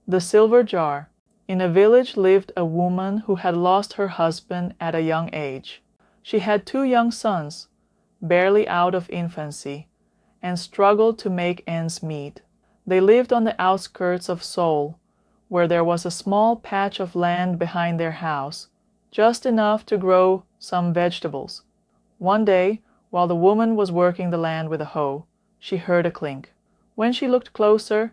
The Silver Jar. In a village lived a woman who had lost her husband at a young age. She had two young sons, barely out of infancy, and struggled to make ends meet. They lived on the outskirts of Seoul, where there was a small patch of land behind their house, just enough to grow some vegetables. One day, while the woman was working the land with a hoe, she heard a clink. When she looked closer,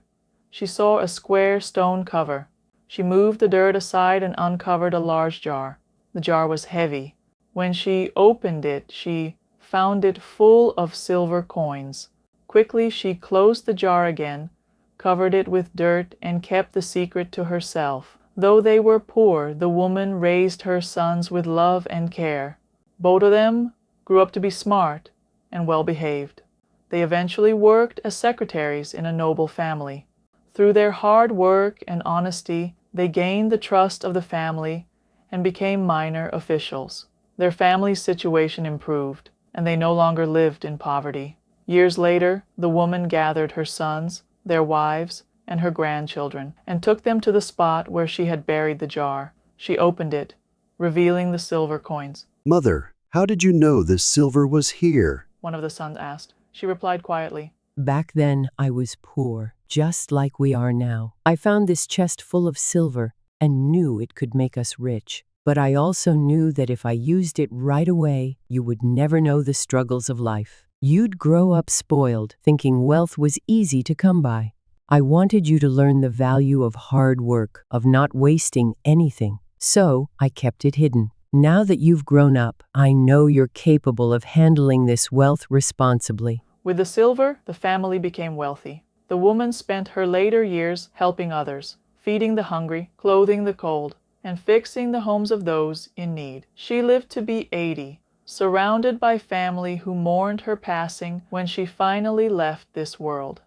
she saw a square stone cover. She moved the dirt aside and uncovered a large jar. The jar was heavy. When she opened it, she found it full of silver coins. Quickly she closed the jar again, covered it with dirt, and kept the secret to herself. Though they were poor, the woman raised her sons with love and care. Both of them grew up to be smart and well-behaved. They eventually worked as secretaries in a noble family. Through their hard work and honesty, they gained the trust of the family and became minor officials. Their family's situation improved, and they no longer lived in poverty. Years later, the woman gathered her sons, their wives, and her grandchildren, and took them to the spot where she had buried the jar. She opened it, revealing the silver coins. "Mother, how did you know this silver was here?" One of the sons asked. She replied quietly, "Back then, I was poor, just like we are now. I found this chest full of silver and knew it could make us rich. But I also knew that if I used it right away, you would never know the struggles of life. You'd grow up spoiled, thinking wealth was easy to come by. I wanted you to learn the value of hard work, of not wasting anything. So I kept it hidden. Now that you've grown up, I know you're capable of handling this wealth responsibly." With the silver, the family became wealthy. The woman spent her later years helping others, feeding the hungry, clothing the cold, and fixing the homes of those in need. She lived to be 80, surrounded by family who mourned her passing when she finally left this world.